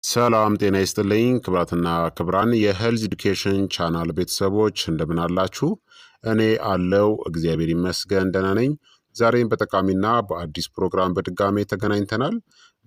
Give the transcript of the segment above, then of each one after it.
ሰላም ጤና ይስጥልኝ ክብራትና ክብራን የሄልዝ ኤዱኬሽን ቻናል ቤተሰቦች እንደምን አላችሁ? እኔ አለው እግዚአብሔር ይመስገን ደህና ነኝ። ዛሬም በጠቃሚና በአዲስ ፕሮግራም በድጋሜ ተገናኝተናል።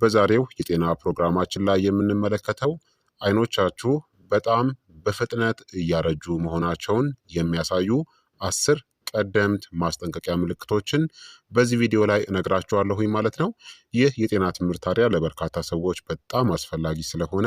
በዛሬው የጤና ፕሮግራማችን ላይ የምንመለከተው አይኖቻችሁ በጣም በፍጥነት እያረጁ መሆናቸውን የሚያሳዩ 10 ቀደምት ማስጠንቀቂያ ምልክቶችን በዚህ ቪዲዮ ላይ እነግራችኋለሁኝ ማለት ነው። ይህ የጤና ትምህርት ታዲያ ለበርካታ ሰዎች በጣም አስፈላጊ ስለሆነ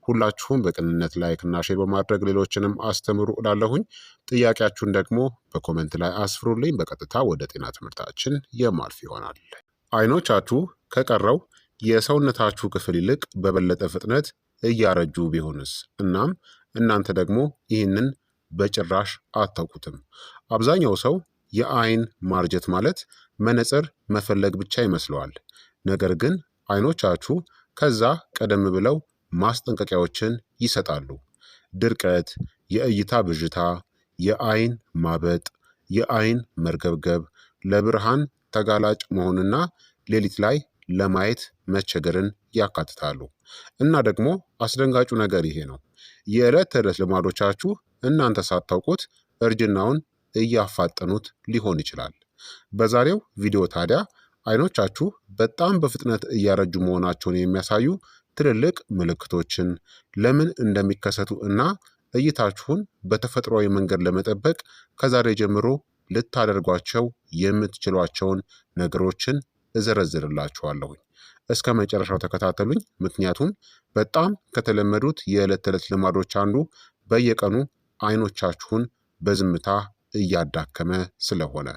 ሁላችሁም በቅንነት ላይክና ሼር በማድረግ ሌሎችንም አስተምሩ እላለሁኝ። ጥያቄያችሁን ደግሞ በኮመንት ላይ አስፍሩልኝ። በቀጥታ ወደ ጤና ትምህርታችን የማልፍ ይሆናል። አይኖቻችሁ ከቀረው የሰውነታችሁ ክፍል ይልቅ በበለጠ ፍጥነት እያረጁ ቢሆንስ? እናም እናንተ ደግሞ ይህንን በጭራሽ አታውቁትም። አብዛኛው ሰው የአይን ማርጀት ማለት መነጽር መፈለግ ብቻ ይመስለዋል። ነገር ግን አይኖቻችሁ ከዛ ቀደም ብለው ማስጠንቀቂያዎችን ይሰጣሉ። ድርቀት፣ የእይታ ብዥታ፣ የአይን ማበጥ፣ የአይን መርገብገብ፣ ለብርሃን ተጋላጭ መሆንና ሌሊት ላይ ለማየት መቸገርን ያካትታሉ። እና ደግሞ አስደንጋጩ ነገር ይሄ ነው። የዕለት ተዕለት ልማዶቻችሁ እናንተ ሳታውቁት እርጅናውን እያፋጠኑት ሊሆን ይችላል። በዛሬው ቪዲዮ ታዲያ አይኖቻችሁ በጣም በፍጥነት እያረጁ መሆናቸውን የሚያሳዩ ትልልቅ ምልክቶችን፣ ለምን እንደሚከሰቱ እና እይታችሁን በተፈጥሯዊ መንገድ ለመጠበቅ ከዛሬ ጀምሮ ልታደርጓቸው የምትችሏቸውን ነገሮችን እዘረዝርላችኋለሁኝ። እስከ መጨረሻው ተከታተሉኝ። ምክንያቱም በጣም ከተለመዱት የዕለት ተዕለት ልማዶች አንዱ በየቀኑ አይኖቻችሁን በዝምታ እያዳከመ ስለሆነ።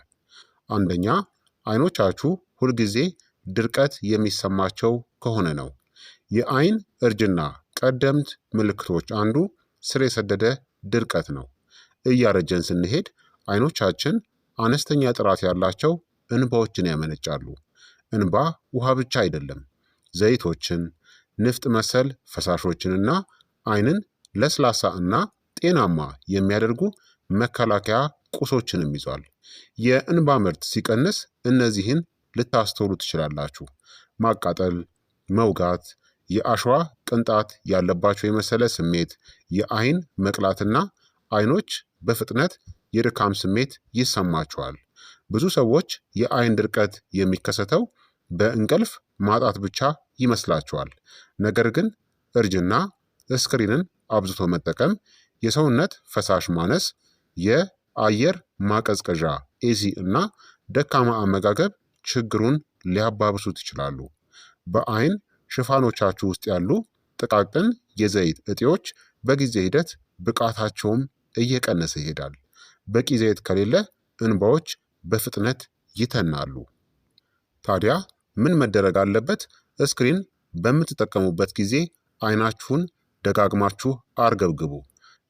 አንደኛ፣ አይኖቻችሁ ሁልጊዜ ድርቀት የሚሰማቸው ከሆነ ነው። የአይን እርጅና ቀደምት ምልክቶች አንዱ ስር የሰደደ ድርቀት ነው። እያረጀን ስንሄድ አይኖቻችን አነስተኛ ጥራት ያላቸው እንባዎችን ያመነጫሉ። እንባ ውሃ ብቻ አይደለም፣ ዘይቶችን፣ ንፍጥ መሰል ፈሳሾችንና አይንን ለስላሳ እና ጤናማ የሚያደርጉ መከላከያ ቁሶችንም ይዟል። የእንባ ምርት ሲቀንስ እነዚህን ልታስተውሉ ትችላላችሁ። ማቃጠል፣ መውጋት፣ የአሸዋ ቅንጣት ያለባቸው የመሰለ ስሜት፣ የአይን መቅላትና አይኖች በፍጥነት የድካም ስሜት ይሰማቸዋል። ብዙ ሰዎች የአይን ድርቀት የሚከሰተው በእንቅልፍ ማጣት ብቻ ይመስላቸዋል። ነገር ግን እርጅና፣ ስክሪንን አብዝቶ መጠቀም፣ የሰውነት ፈሳሽ ማነስ፣ የአየር ማቀዝቀዣ ኤሲ እና ደካማ አመጋገብ ችግሩን ሊያባብሱት ይችላሉ። በአይን ሽፋኖቻችሁ ውስጥ ያሉ ጥቃቅን የዘይት እጢዎች በጊዜ ሂደት ብቃታቸውም እየቀነሰ ይሄዳል። በቂ ዘይት ከሌለ እንባዎች በፍጥነት ይተናሉ። ታዲያ ምን መደረግ አለበት? ስክሪን በምትጠቀሙበት ጊዜ አይናችሁን ደጋግማችሁ አርገብግቡ።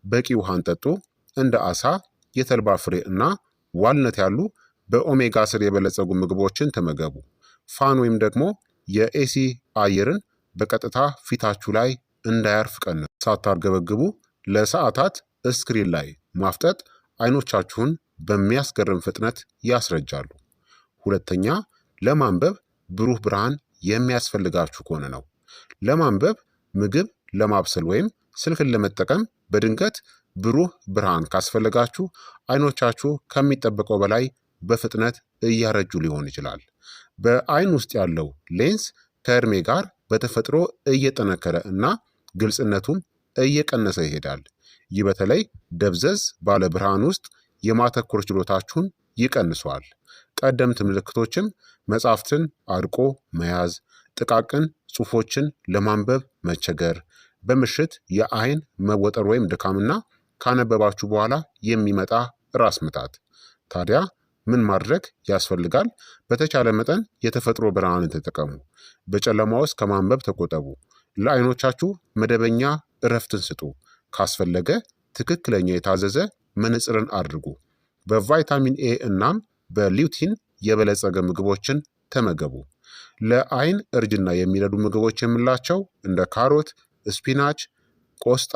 በቂ ውሃን ጠጡ። እንደ አሳ፣ የተልባ ፍሬ እና ዋልነት ያሉ በኦሜጋ ስር የበለጸጉ ምግቦችን ተመገቡ። ፋን ወይም ደግሞ የኤሲ አየርን በቀጥታ ፊታችሁ ላይ እንዳያርፍ ቀንሱ። ሳታርገበግቡ ለሰዓታት ስክሪን ላይ ማፍጠጥ አይኖቻችሁን በሚያስገርም ፍጥነት ያስረጃሉ። ሁለተኛ፣ ለማንበብ ብሩህ ብርሃን የሚያስፈልጋችሁ ከሆነ ነው። ለማንበብ፣ ምግብ ለማብሰል ወይም ስልክን ለመጠቀም በድንገት ብሩህ ብርሃን ካስፈለጋችሁ አይኖቻችሁ ከሚጠበቀው በላይ በፍጥነት እያረጁ ሊሆን ይችላል። በአይን ውስጥ ያለው ሌንስ ከእድሜ ጋር በተፈጥሮ እየጠነከረ እና ግልጽነቱም እየቀነሰ ይሄዳል። ይህ በተለይ ደብዘዝ ባለ ብርሃን ውስጥ የማተኮር ችሎታችሁን ይቀንሷል። ቀደምት ምልክቶችም መጻሕፍትን አድቆ መያዝ፣ ጥቃቅን ጽሑፎችን ለማንበብ መቸገር፣ በምሽት የአይን መወጠር ወይም ድካምና ካነበባችሁ በኋላ የሚመጣ ራስ ምታት። ታዲያ ምን ማድረግ ያስፈልጋል? በተቻለ መጠን የተፈጥሮ ብርሃንን ተጠቀሙ። በጨለማ ውስጥ ከማንበብ ተቆጠቡ። ለአይኖቻችሁ መደበኛ እረፍትን ስጡ። ካስፈለገ ትክክለኛ የታዘዘ መነጽርን አድርጉ። በቫይታሚን ኤ እናም በሊውቲን የበለጸገ ምግቦችን ተመገቡ። ለአይን እርጅና የሚረዱ ምግቦች የምላቸው እንደ ካሮት፣ ስፒናች፣ ቆስጣ፣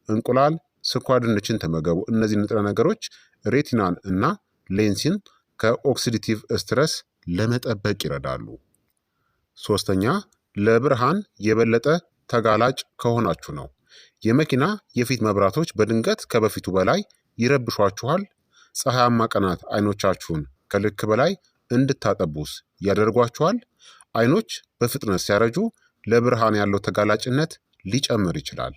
እንቁላል፣ ስኳር ድንችን ተመገቡ። እነዚህ ንጥረ ነገሮች ሬቲናን እና ሌንሲን ከኦክሲዲቲቭ ስትረስ ለመጠበቅ ይረዳሉ። ሶስተኛ፣ ለብርሃን የበለጠ ተጋላጭ ከሆናችሁ ነው። የመኪና የፊት መብራቶች በድንገት ከበፊቱ በላይ ይረብሿችኋል? ፀሐያማ ቀናት አይኖቻችሁን ከልክ በላይ እንድታጠቡስ ያደርጓችኋል? አይኖች በፍጥነት ሲያረጁ ለብርሃን ያለው ተጋላጭነት ሊጨምር ይችላል።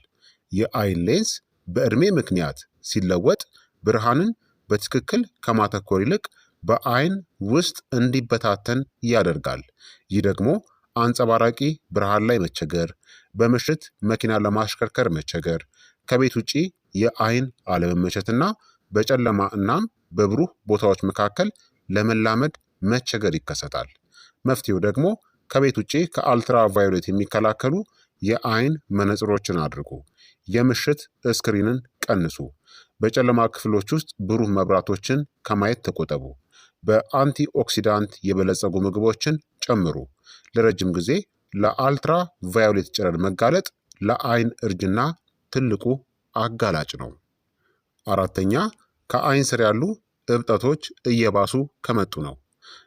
የአይን ሌንስ በዕድሜ ምክንያት ሲለወጥ ብርሃንን በትክክል ከማተኮር ይልቅ በአይን ውስጥ እንዲበታተን ያደርጋል። ይህ ደግሞ አንጸባራቂ ብርሃን ላይ መቸገር፣ በምሽት መኪና ለማሽከርከር መቸገር፣ ከቤት ውጪ የአይን አለመመቸትና በጨለማ እናም በብሩህ ቦታዎች መካከል ለመላመድ መቸገር ይከሰታል። መፍትሄው ደግሞ ከቤት ውጪ ከአልትራ ቫዮሌት የሚከላከሉ የአይን መነጽሮችን አድርጉ። የምሽት ስክሪንን ቀንሱ። በጨለማ ክፍሎች ውስጥ ብሩህ መብራቶችን ከማየት ተቆጠቡ። በአንቲ ኦክሲዳንት የበለጸጉ ምግቦችን ጨምሩ። ለረጅም ጊዜ ለአልትራ ቫዮሌት ጨረር መጋለጥ ለአይን እርጅና ትልቁ አጋላጭ ነው። አራተኛ፣ ከአይን ስር ያሉ እብጠቶች እየባሱ ከመጡ ነው።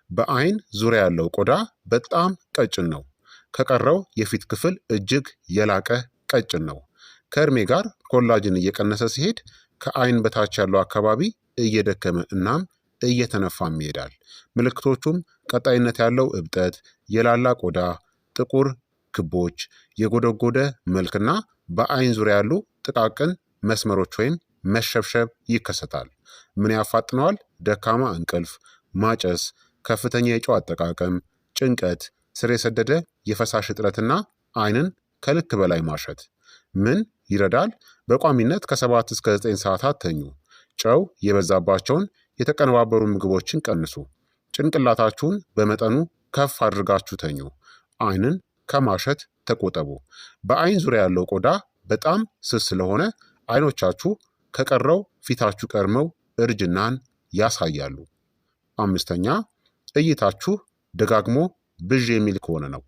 በአይን ዙሪያ ያለው ቆዳ በጣም ቀጭን ነው። ከቀረው የፊት ክፍል እጅግ የላቀ ቀጭን ነው። ከእድሜ ጋር ኮላጅን እየቀነሰ ሲሄድ ከአይን በታች ያለው አካባቢ እየደከመ እናም እየተነፋም ይሄዳል። ምልክቶቹም ቀጣይነት ያለው እብጠት፣ የላላ ቆዳ፣ ጥቁር ክቦች፣ የጎደጎደ መልክና በአይን ዙሪያ ያሉ ጥቃቅን መስመሮች ወይም መሸብሸብ ይከሰታል። ምን ያፋጥነዋል? ደካማ እንቅልፍ፣ ማጨስ፣ ከፍተኛ የጨው አጠቃቀም፣ ጭንቀት፣ ስር የሰደደ የፈሳሽ እጥረትና አይንን ከልክ በላይ ማሸት። ምን ይረዳል? በቋሚነት ከ7 እስከ 9 ሰዓታት ተኙ። ጨው የበዛባቸውን የተቀነባበሩ ምግቦችን ቀንሱ። ጭንቅላታችሁን በመጠኑ ከፍ አድርጋችሁ ተኙ። አይንን ከማሸት ተቆጠቡ። በአይን ዙሪያ ያለው ቆዳ በጣም ስስ ስለሆነ አይኖቻችሁ ከቀረው ፊታችሁ ቀድመው እርጅናን ያሳያሉ። አምስተኛ፣ እይታችሁ ደጋግሞ ብዥ የሚል ከሆነ ነው።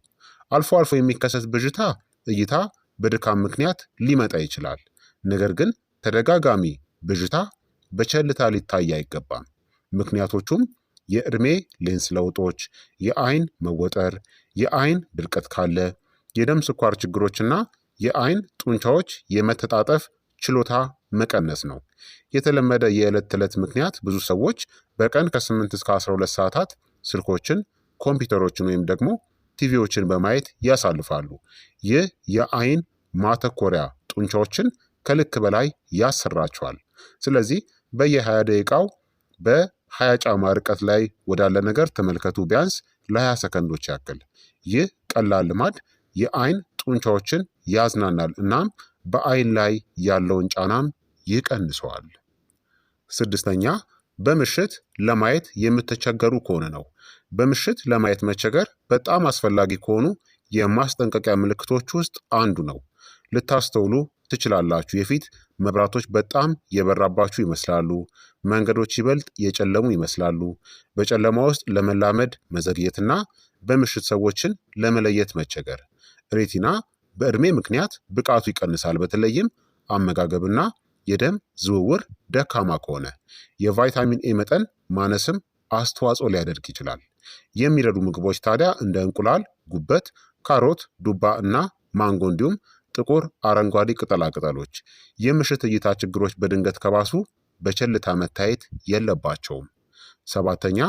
አልፎ አልፎ የሚከሰት ብዥታ እይታ በድካም ምክንያት ሊመጣ ይችላል። ነገር ግን ተደጋጋሚ ብዥታ በቸልታ ሊታይ አይገባም። ምክንያቶቹም የዕድሜ ሌንስ ለውጦች፣ የአይን መወጠር፣ የአይን ድርቀት ካለ፣ የደም ስኳር ችግሮችና የአይን ጡንቻዎች የመተጣጠፍ ችሎታ መቀነስ ነው። የተለመደ የዕለት ተዕለት ምክንያት ብዙ ሰዎች በቀን ከ8 እስከ 12 ሰዓታት ስልኮችን፣ ኮምፒውተሮችን ወይም ደግሞ ቲቪዎችን በማየት ያሳልፋሉ። ይህ የአይን ማተኮሪያ ጡንቻዎችን ከልክ በላይ ያሰራቸዋል። ስለዚህ በየ20 ደቂቃው በ20 ጫማ ርቀት ላይ ወዳለ ነገር ተመልከቱ፣ ቢያንስ ለ20 ሰከንዶች ያክል። ይህ ቀላል ልማድ የአይን ጡንቻዎችን ያዝናናል እናም በአይን ላይ ያለውን ጫናም ይቀንሰዋል። ስድስተኛ፣ በምሽት ለማየት የምትቸገሩ ከሆነ ነው። በምሽት ለማየት መቸገር በጣም አስፈላጊ ከሆኑ የማስጠንቀቂያ ምልክቶች ውስጥ አንዱ ነው። ልታስተውሉ ትችላላችሁ። የፊት መብራቶች በጣም የበራባችሁ ይመስላሉ። መንገዶች ይበልጥ የጨለሙ ይመስላሉ። በጨለማ ውስጥ ለመላመድ መዘግየትና በምሽት ሰዎችን ለመለየት መቸገር። ሬቲና በዕድሜ ምክንያት ብቃቱ ይቀንሳል። በተለይም አመጋገብና የደም ዝውውር ደካማ ከሆነ የቫይታሚን ኤ መጠን ማነስም አስተዋጽኦ ሊያደርግ ይችላል። የሚረዱ ምግቦች ታዲያ እንደ እንቁላል፣ ጉበት፣ ካሮት፣ ዱባ እና ማንጎ እንዲሁም ጥቁር አረንጓዴ ቅጠላቅጠሎች። የምሽት እይታ ችግሮች በድንገት ከባሱ በቸልታ መታየት የለባቸውም። ሰባተኛ፣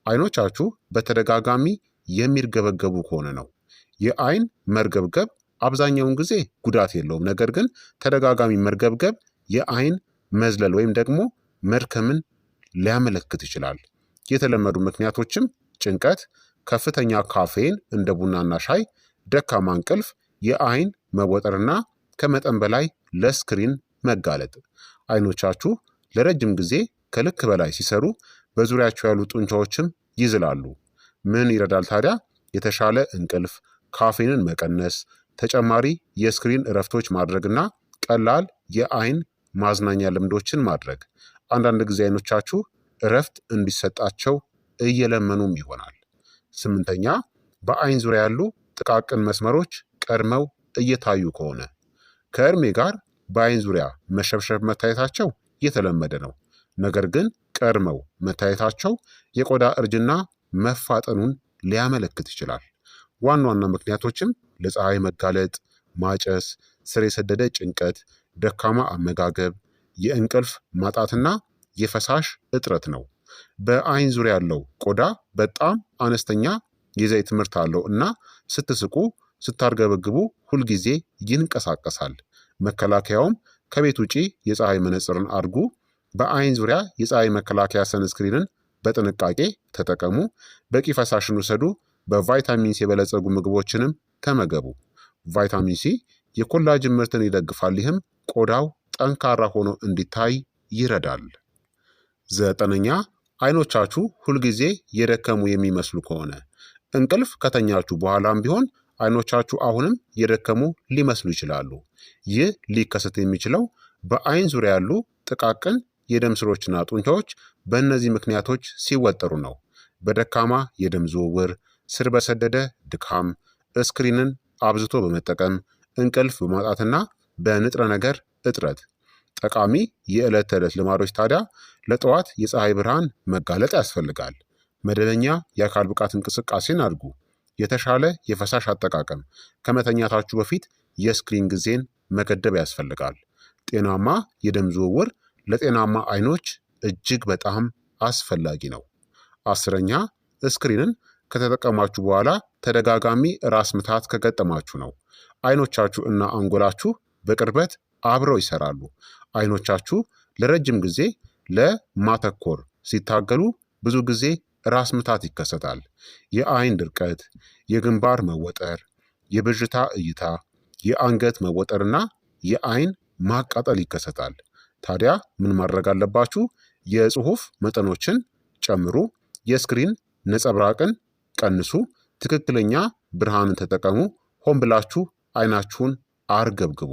አይኖቻችሁ በተደጋጋሚ የሚርገበገቡ ከሆነ ነው። የአይን መርገብገብ አብዛኛውን ጊዜ ጉዳት የለውም። ነገር ግን ተደጋጋሚ መርገብገብ የአይን መዝለል ወይም ደግሞ መድከምን ሊያመለክት ይችላል። የተለመዱ ምክንያቶችም ጭንቀት፣ ከፍተኛ ካፌን እንደ ቡናና ሻይ፣ ደካማ እንቅልፍ፣ የአይን መወጠርና ከመጠን በላይ ለስክሪን መጋለጥ። አይኖቻችሁ ለረጅም ጊዜ ከልክ በላይ ሲሰሩ በዙሪያቸው ያሉ ጡንቻዎችም ይዝላሉ። ምን ይረዳል ታዲያ? የተሻለ እንቅልፍ፣ ካፌንን መቀነስ፣ ተጨማሪ የስክሪን እረፍቶች ማድረግና ቀላል የአይን ማዝናኛ ልምዶችን ማድረግ። አንዳንድ ጊዜ አይኖቻችሁ እረፍት እንዲሰጣቸው እየለመኑም ይሆናል። ስምንተኛ፣ በአይን ዙሪያ ያሉ ጥቃቅን መስመሮች ቀድመው እየታዩ ከሆነ። ከእድሜ ጋር በአይን ዙሪያ መሸብሸብ መታየታቸው የተለመደ ነው። ነገር ግን ቀድመው መታየታቸው የቆዳ እርጅና መፋጠኑን ሊያመለክት ይችላል። ዋና ዋና ምክንያቶችም ለፀሐይ መጋለጥ፣ ማጨስ፣ ስር የሰደደ ጭንቀት፣ ደካማ አመጋገብ፣ የእንቅልፍ ማጣትና የፈሳሽ እጥረት ነው። በአይን ዙሪያ ያለው ቆዳ በጣም አነስተኛ የዘይት ምርት አለው እና ስትስቁ፣ ስታርገበግቡ ሁልጊዜ ይንቀሳቀሳል። መከላከያውም ከቤት ውጪ የፀሐይ መነጽርን አድርጉ። በአይን ዙሪያ የፀሐይ መከላከያ ሰንስክሪንን በጥንቃቄ ተጠቀሙ። በቂ ፈሳሽን ውሰዱ። በቫይታሚን ሲ የበለጸጉ ምግቦችንም ተመገቡ። ቫይታሚን ሲ የኮላጅን ምርትን ይደግፋል። ይህም ቆዳው ጠንካራ ሆኖ እንዲታይ ይረዳል። ዘጠነኛ አይኖቻችሁ ሁልጊዜ የደከሙ የሚመስሉ ከሆነ እንቅልፍ ከተኛችሁ በኋላም ቢሆን አይኖቻችሁ አሁንም የደከሙ ሊመስሉ ይችላሉ። ይህ ሊከሰት የሚችለው በአይን ዙሪያ ያሉ ጥቃቅን የደም ስሮችና ጡንቻዎች በእነዚህ ምክንያቶች ሲወጠሩ ነው። በደካማ የደም ዝውውር፣ ስር በሰደደ ድካም፣ ስክሪንን አብዝቶ በመጠቀም፣ እንቅልፍ በማጣትና በንጥረ ነገር እጥረት። ጠቃሚ የዕለት ተዕለት ልማዶች ታዲያ ለጠዋት የፀሐይ ብርሃን መጋለጥ ያስፈልጋል። መደበኛ የአካል ብቃት እንቅስቃሴን አድርጉ። የተሻለ የፈሳሽ አጠቃቀም፣ ከመተኛታችሁ በፊት የስክሪን ጊዜን መገደብ ያስፈልጋል። ጤናማ የደም ዝውውር ለጤናማ አይኖች እጅግ በጣም አስፈላጊ ነው። አስረኛ ስክሪንን ከተጠቀማችሁ በኋላ ተደጋጋሚ ራስ ምታት ከገጠማችሁ ነው። አይኖቻችሁ እና አንጎላችሁ በቅርበት አብረው ይሰራሉ። አይኖቻችሁ ለረጅም ጊዜ ለማተኮር ሲታገሉ ብዙ ጊዜ ራስ ምታት ይከሰታል። የአይን ድርቀት፣ የግንባር መወጠር፣ የብዥታ እይታ፣ የአንገት መወጠርና የአይን ማቃጠል ይከሰታል። ታዲያ ምን ማድረግ አለባችሁ? የጽሁፍ መጠኖችን ጨምሩ፣ የስክሪን ነጸብራቅን ቀንሱ፣ ትክክለኛ ብርሃንን ተጠቀሙ፣ ሆን ብላችሁ አይናችሁን አርገብግቡ።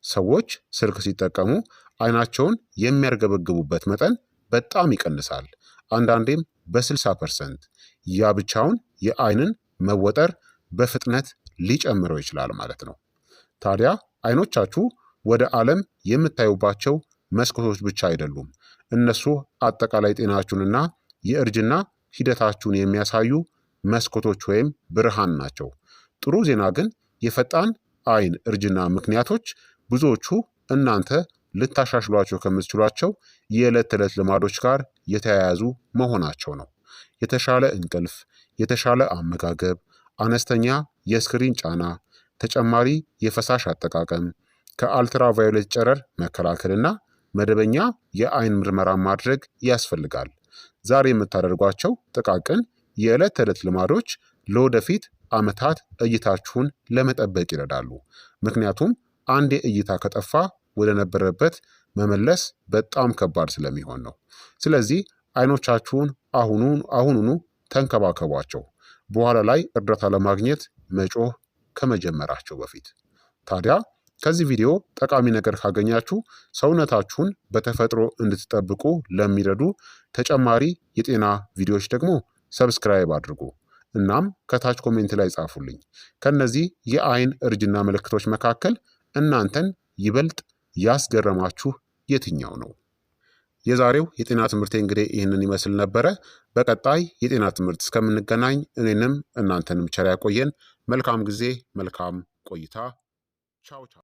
ሰዎች ስልክ ሲጠቀሙ አይናቸውን የሚያርገበግቡበት መጠን በጣም ይቀንሳል፣ አንዳንዴም በ60%። ያ ብቻውን የአይንን መወጠር በፍጥነት ሊጨምረው ይችላል ማለት ነው። ታዲያ አይኖቻችሁ ወደ ዓለም የምታዩባቸው መስኮቶች ብቻ አይደሉም። እነሱ አጠቃላይ ጤናችሁንና የእርጅና ሂደታችሁን የሚያሳዩ መስኮቶች ወይም ብርሃን ናቸው። ጥሩ ዜና ግን የፈጣን አይን እርጅና ምክንያቶች ብዙዎቹ እናንተ ልታሻሽሏቸው ከምትችሏቸው የዕለት ተዕለት ልማዶች ጋር የተያያዙ መሆናቸው ነው። የተሻለ እንቅልፍ፣ የተሻለ አመጋገብ፣ አነስተኛ የስክሪን ጫና፣ ተጨማሪ የፈሳሽ አጠቃቀም፣ ከአልትራቫዮሌት ጨረር መከላከልና መደበኛ የአይን ምርመራ ማድረግ ያስፈልጋል። ዛሬ የምታደርጓቸው ጥቃቅን የዕለት ተዕለት ልማዶች ለወደፊት ዓመታት እይታችሁን ለመጠበቅ ይረዳሉ። ምክንያቱም አንዴ እይታ ከጠፋ ወደ ነበረበት መመለስ በጣም ከባድ ስለሚሆን ነው። ስለዚህ አይኖቻችሁን አሁኑኑ ተንከባከቧቸው፣ በኋላ ላይ እርዳታ ለማግኘት መጮህ ከመጀመራቸው በፊት። ታዲያ ከዚህ ቪዲዮ ጠቃሚ ነገር ካገኛችሁ ሰውነታችሁን በተፈጥሮ እንድትጠብቁ ለሚረዱ ተጨማሪ የጤና ቪዲዮዎች ደግሞ ሰብስክራይብ አድርጉ። እናም ከታች ኮሜንት ላይ ጻፉልኝ። ከነዚህ የአይን እርጅና ምልክቶች መካከል እናንተን ይበልጥ ያስገረማችሁ የትኛው ነው? የዛሬው የጤና ትምህርቴ እንግዲህ ይህንን ይመስል ነበረ። በቀጣይ የጤና ትምህርት እስከምንገናኝ እኔንም እናንተንም ቸር ያቆየን። መልካም ጊዜ፣ መልካም ቆይታ። ቻው ቻው።